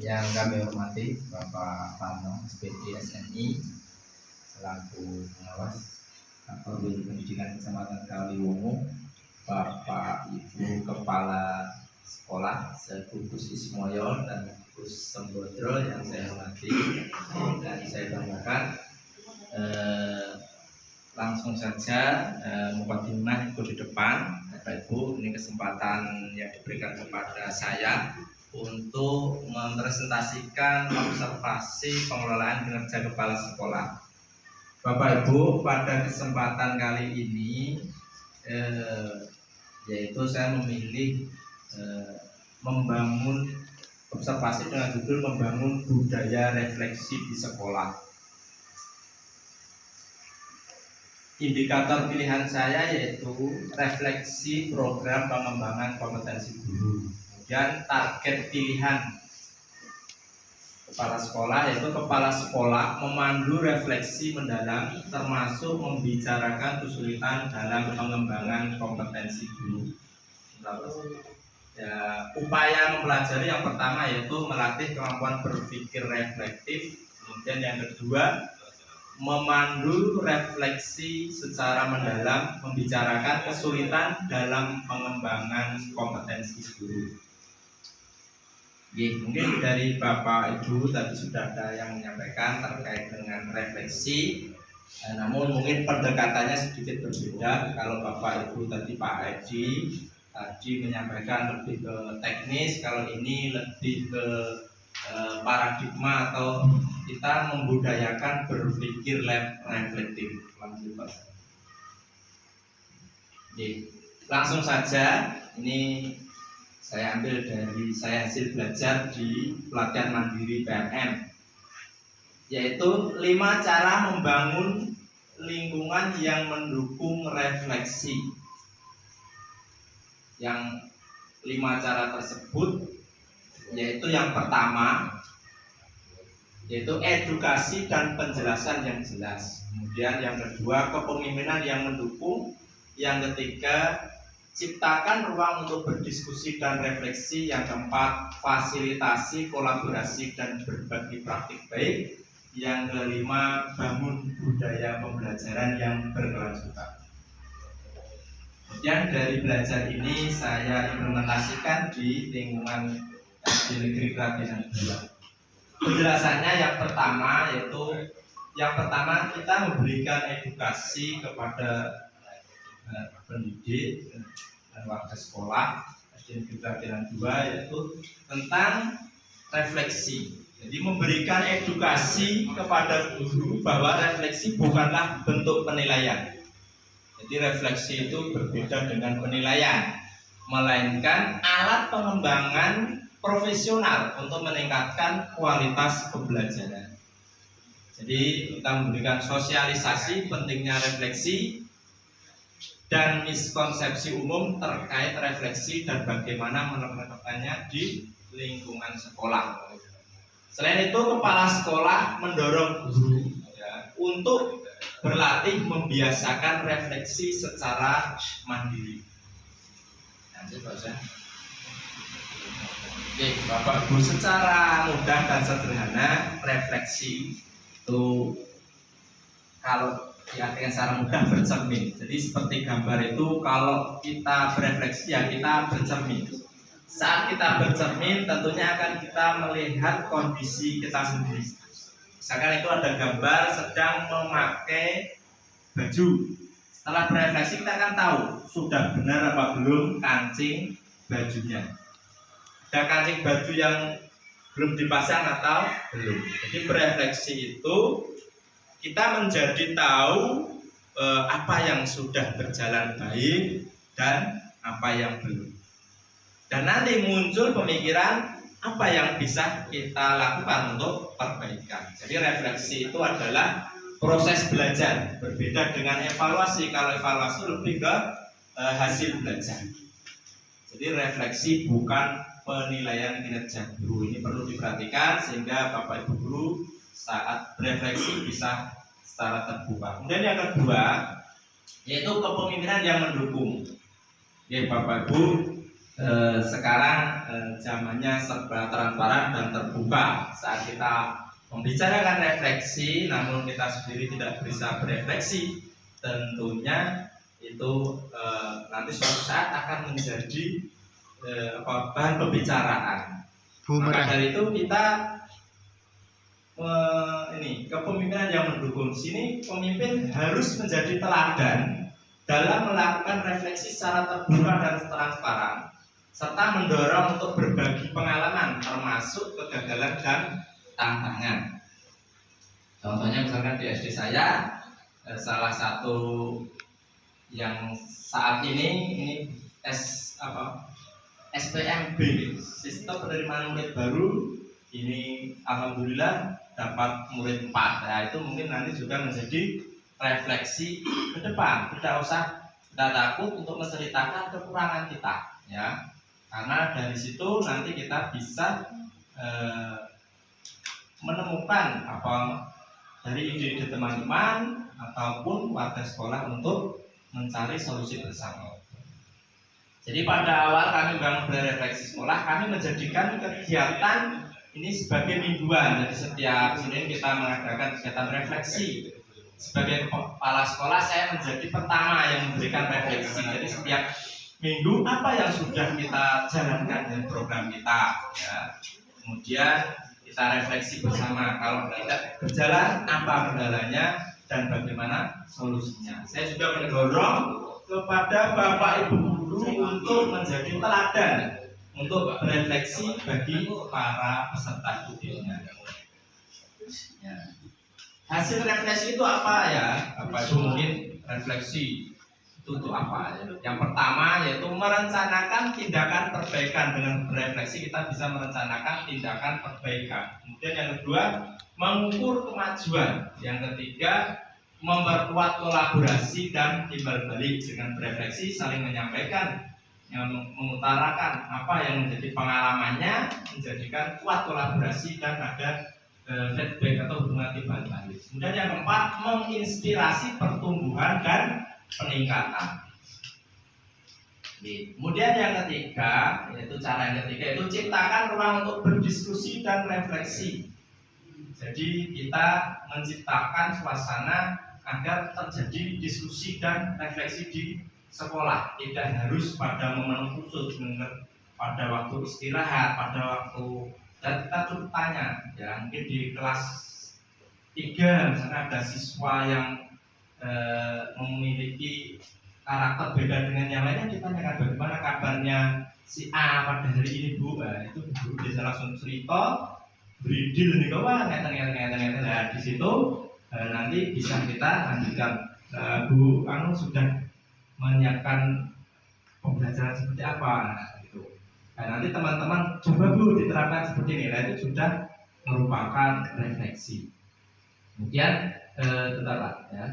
Yang kami hormati Bapak Pano SPD SNI selaku pengawas Kantor Pendidikan Kecamatan Kaliwongo, Bapak Ibu Kepala Sekolah Segugus Ismoyo dan Gus Sembodro yang saya hormati dan saya banggakan. Langsung saja mukadimah ikut di depan. Bapak Ibu, ini kesempatan yang diberikan kepada saya untuk mempresentasikan observasi pengelolaan kinerja kepala sekolah. Bapak Ibu, pada kesempatan kali ini yaitu saya memilih membangun observasi dengan judul membangun budaya refleksi di sekolah. Indikator pilihan saya yaitu refleksi program pengembangan kompetensi guru. Kemudian target pilihan kepala sekolah yaitu kepala sekolah memandu refleksi mendalam termasuk membicarakan kesulitan dalam pengembangan kompetensi guru. Ya, upaya mempelajari yang pertama yaitu melatih kemampuan berpikir reflektif. Kemudian yang kedua, memandu refleksi secara mendalam membicarakan kesulitan dalam pengembangan kompetensi guru. Mungkin dari Bapak Ibu tadi sudah ada yang menyampaikan terkait dengan refleksi, namun mungkin pendekatannya sedikit berbeda. Kalau Bapak Ibu tadi Pak Haji tadi menyampaikan lebih ke teknis, kalau ini lebih ke paradigma atau kita membudayakan berpikir reflektif. Langsung saja, ini saya ambil dari saya hasil belajar di pelatihan mandiri PNM, yaitu 5 cara membangun lingkungan yang mendukung refleksi. Yang 5 cara tersebut yaitu yang pertama yaitu edukasi dan penjelasan yang jelas. Kemudian yang kedua, kepemimpinan yang mendukung. Yang ketiga, ciptakan ruang untuk berdiskusi dan refleksi. Yang keempat, fasilitasi, kolaborasi dan berbagi praktik baik. Yang kelima, bangun budaya pembelajaran yang berkelanjutan. Kemudian dari belajar ini saya implementasikan di lingkungan SD Negeri Kradenan 2. Penjelasannya yang pertama yaitu kita memberikan edukasi kepada pendidik dan warga sekolah SD Negeri Kradenan 2 yaitu tentang refleksi. Jadi memberikan edukasi kepada guru bahwa refleksi bukanlah bentuk penilaian. Jadi refleksi itu berbeda dengan penilaian, melainkan alat pengembangan profesional untuk meningkatkan kualitas pembelajaran. Jadi kita memberikan sosialisasi pentingnya refleksi dan miskonsepsi umum terkait refleksi dan bagaimana menerapkannya di lingkungan sekolah. Selain itu, kepala sekolah mendorong guru untuk berlatih membiasakan refleksi secara mandiri. Oke, Bapak Ibu, secara mudah dan sederhana refleksi itu kalau diartikan secara mudah bercermin. Jadi seperti gambar itu, kalau kita berefleksi ya kita bercermin. Saat kita bercermin tentunya akan kita melihat kondisi kita sendiri. Misalkan itu ada gambar sedang memakai baju. Setelah berefleksi kita akan tahu sudah benar apa belum kancing bajunya. Ada kancing baju yang belum dipasang atau belum. Jadi berefleksi itu kita menjadi tahu apa yang sudah berjalan baik dan apa yang belum. Dan nanti muncul pemikiran apa yang bisa kita lakukan untuk perbaikan. Jadi refleksi itu adalah proses belajar, berbeda dengan evaluasi. Kalau evaluasi lebih ke hasil belajar. Jadi refleksi bukan penilaian kinerja guru. Ini perlu diperhatikan sehingga Bapak Ibu guru saat berefleksi bisa secara terbuka. Kemudian yang kedua yaitu kepemimpinan yang mendukung. Ya Bapak Ibu, sekarang zamannya serba transparan dan terbuka. Saat kita membicarakan refleksi, namun kita sendiri tidak bisa berefleksi, tentunya itu nanti suatu saat akan menjadi bahan pembicaraan. Maka dari itu kita ini kepemimpinan yang mendukung di sini, pemimpin harus menjadi teladan dalam melakukan refleksi secara terbuka dan transparan, serta mendorong untuk berbagi pengalaman termasuk kegagalan dan tantangan. Contohnya misalkan di SD saya, salah satu yang saat ini SPMB, sistem penerimaan murid baru, ini alhamdulillah dapat murid 4. Nah, itu mungkin nanti juga menjadi refleksi ke depan. Tidak usah kita takut untuk menceritakan kekurangan kita, ya. Karena dari situ nanti kita bisa menemukan dari ide-ide teman-teman ataupun warga sekolah untuk mencari solusi bersama. Jadi pada awal kami membangun Balai Refleksi Sekolah, kami menjadikan kegiatan ini sebagai mingguan. Jadi setiap Senin kita mengadakan kegiatan refleksi. Sebagai kepala sekolah, saya menjadi pertama yang memberikan refleksi. Jadi setiap minggu apa yang sudah kita jalankan dengan program kita, ya. Kemudian kita refleksi bersama. Kalau tidak berjalan, apa kendalanya dan bagaimana solusinya. Saya juga mendorong kepada Bapak Ibu guru untuk menjadi teladan untuk berefleksi bagi para peserta didiknya. Ya. Hasil refleksi itu apa ya? Apa itu mungkin refleksi itu untuk apa? Yang pertama yaitu merencanakan tindakan perbaikan. Dengan berefleksi kita bisa merencanakan tindakan perbaikan. Kemudian yang kedua, mengukur kemajuan. Yang ketiga, memperkuat kolaborasi dan timbal balik. Dengan berefleksi saling menyampaikan, yang mengutarakan apa yang menjadi pengalamannya, menjadikan kuat kolaborasi dan ada feedback atau hubungan timbal balik. Kemudian yang keempat, menginspirasi pertumbuhan dan peningkatan. Kemudian yang ketiga, yaitu cara yang ketiga itu ciptakan ruang untuk berdiskusi dan refleksi. Jadi kita menciptakan suasana agar terjadi diskusi dan refleksi di sekolah. Tidak harus pada momen khusus, pada waktu istirahat, pada waktu, dan kita cukup tanya, ya mungkin di kelas 3 misalnya ada siswa yang memiliki karakter beda dengan yang lainnya, kita tanyakan bagaimana kabarnya si A pada hari ini Bu. Nah, itu guru bisa langsung cerita, beri deal nih kawan, ngeten. Nah, di situ nanti bisa kita lanjutkan. Bu Anu sudah menyiapkan pembelajaran seperti apa, nah, gitu. Nah, nanti teman-teman coba Bu diterapkan seperti ini. Nah, itu sudah merupakan refleksi. Kemudian bentar Pak, ya.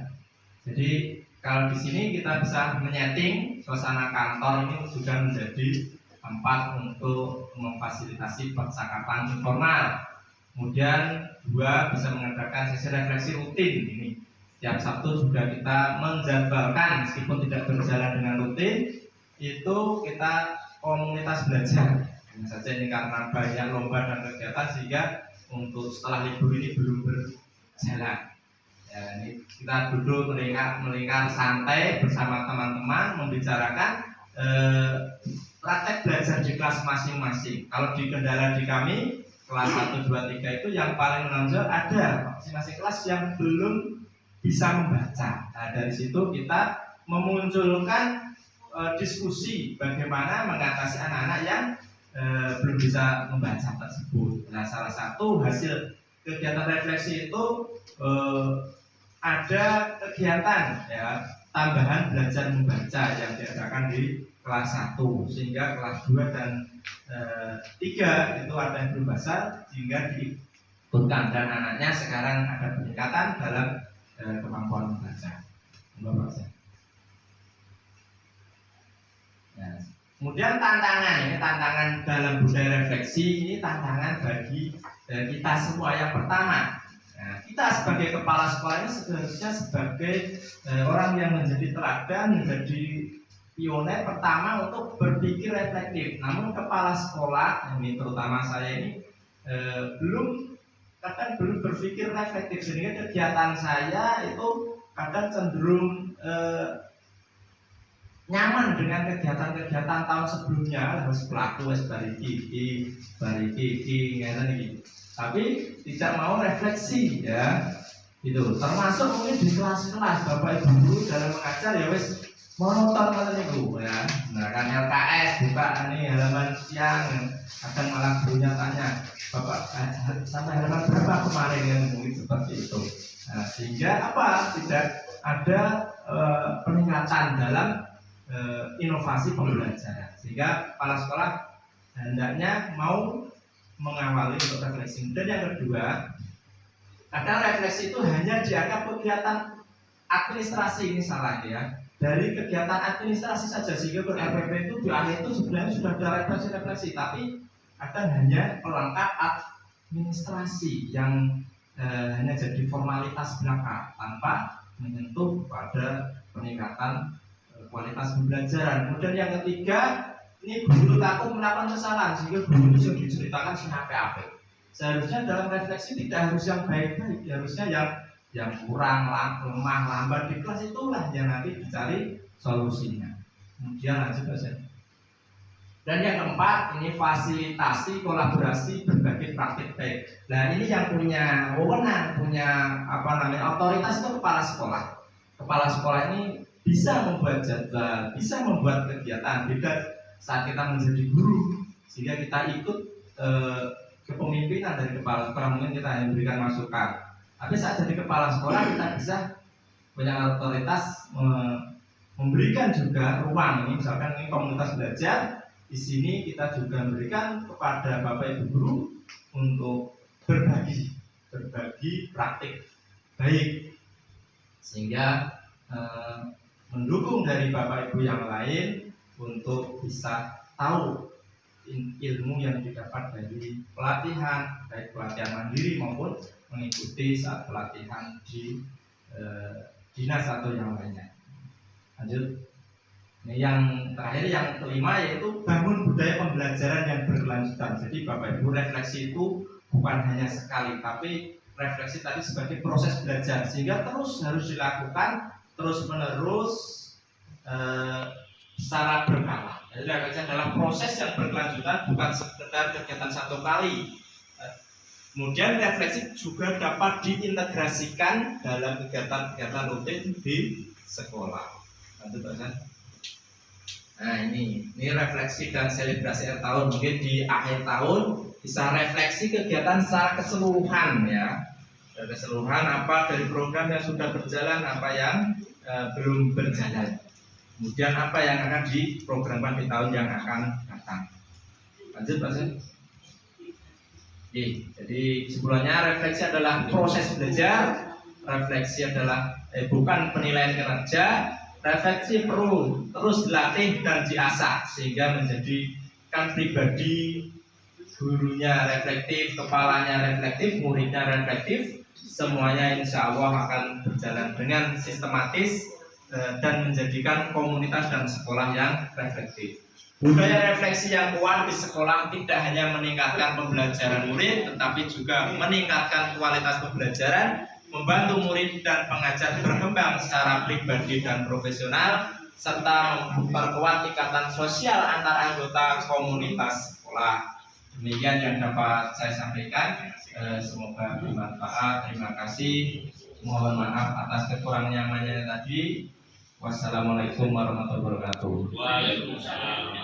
Jadi kalau di sini kita bisa menyeting suasana kantor ini juga menjadi tempat untuk memfasilitasi percakapan informal. Kemudian dua, bisa mengadakan sesi refleksi rutin. Ini setiap Sabtu juga kita menjadwalkan, meskipun tidak berjalan dengan rutin, itu kita komunitas belajar. Hanya saja ini karena banyak lomba dan kegiatan sehingga untuk setelah libur ini belum berjalan. Ya, ini kita duduk melingkar santai bersama teman-teman membicarakan praktek belajar di kelas masing-masing. Kalau di kendala di kami kelas 1, 2, 3 itu yang paling menonjol ada masing-masing kelas yang belum bisa membaca. Nah, dari situ kita memunculkan diskusi bagaimana mengatasi anak-anak yang belum bisa membaca tersebut. Nah, salah satu hasil kegiatan refleksi itu ada kegiatan, ya, tambahan belajar membaca yang diadakan di kelas 1, sehingga kelas 2 dan 3 itu ada yang belum baca sehingga diikutkan, dan anaknya sekarang ada peningkatan dalam kemampuan membaca. Nah, kemudian tantangan, ini tantangan dalam budaya refleksi, ini tantangan bagi kita semua. Yang pertama, nah, kita sebagai kepala sekolah ini sebenarnya sebagai orang yang menjadi teladan, menjadi pioner pertama untuk berpikir reflektif. Namun kepala sekolah, ini terutama saya ini kadang belum berpikir reflektif, sehingga kegiatan saya itu kadang cenderung nyaman dengan kegiatan-kegiatan tahun sebelumnya, harus pelaku bariki, tapi tidak mau refleksi ya, itu termasuk mungkin di kelas-kelas bapak ibu guru dalam mengajar ya wes monoton katanya bu ya, nah kan LKS buka ini halaman siang, kadang malah gurunya tanya bapak sampai halaman berapa kemarin yang mungkin seperti itu. Nah, sehingga apa, tidak ada peningkatan dalam inovasi pembelajaran, sehingga kepala sekolah hendaknya mau mengawali untuk refleksi. Dan yang kedua, kadang refleksi itu hanya dianggap kegiatan administrasi, ini salah ya, dari kegiatan administrasi saja, sehingga ber-RPP itu di akhir itu sebenarnya sudah ada refleksi, tapi kadang hanya pelengkap administrasi yang hanya jadi formalitas belaka tanpa menyentuh pada peningkatan kualitas pembelajaran. Kemudian yang ketiga, ini guru takut melakukan kesalahan, sehingga guru itu diceritakan apa-apa. Seharusnya dalam refleksi tidak harus yang baik-baik, harusnya yang kurang, lemah, lambat di kelas, itulah yang nanti dicari solusinya. Kemudian lanjut saja. Dan yang keempat, ini fasilitasi kolaborasi berbagi praktik baik. Nah, ini yang punya wewenang, punya otoritas itu kepala sekolah. Kepala sekolah ini bisa membuat jadwal, bisa membuat kegiatan. Beda saat kita menjadi guru, sehingga kita ikut kepemimpinan dari kepala sekolah, mungkin kita hanya memberikan masukan. Tapi saat jadi kepala sekolah kita bisa punya otoritas memberikan juga ruang. Ini misalkan ini komunitas belajar, di sini kita juga memberikan kepada bapak ibu guru untuk berbagi praktik baik, sehingga mendukung dari bapak ibu yang lain untuk bisa tahu ilmu yang didapat dari pelatihan, baik pelatihan mandiri maupun mengikuti saat pelatihan di dinas atau yang lainnya. Lanjut. Ini yang terakhir, yang kelima, yaitu bangun budaya pembelajaran yang berkelanjutan. Jadi bapak ibu, refleksi itu bukan hanya sekali, tapi refleksi tadi sebagai proses belajar, sehingga terus harus dilakukan terus menerus secara berkala. Jadi refleksi adalah proses yang berkelanjutan, bukan sekedar kegiatan satu kali. Kemudian refleksi juga dapat diintegrasikan dalam kegiatan-kegiatan rutin di sekolah. Lanjut Pak. Nah ini refleksi dan selebrasi akhir tahun. Mungkin di akhir tahun bisa refleksi kegiatan secara keseluruhan ya. Dari keseluruhan apa dari program yang sudah berjalan, apa yang belum berjalan. Kemudian apa yang akan diprogramkan di tahun yang akan datang. Lanjut Pak. Jadi sebelumnya refleksi adalah proses belajar, refleksi adalah bukan penilaian kinerja. Refleksi perlu terus dilatih dan diasah sehingga menjadikan pribadi gurunya reflektif, kepalanya reflektif, muridnya reflektif, semuanya insya Allah akan berjalan dengan sistematis dan menjadikan komunitas dan sekolah yang reflektif. Budaya refleksi yang kuat di sekolah tidak hanya meningkatkan pembelajaran murid, tetapi juga meningkatkan kualitas pembelajaran, membantu murid dan pengajar berkembang secara pribadi dan profesional, serta memperkuat ikatan sosial antar anggota komunitas sekolah. Demikian yang dapat saya sampaikan. Semoga bermanfaat. Terima kasih. Mohon maaf atas kekurangan nyamannya tadi. Wassalamualaikum warahmatullahi wabarakatuh. Waalaikumsalam.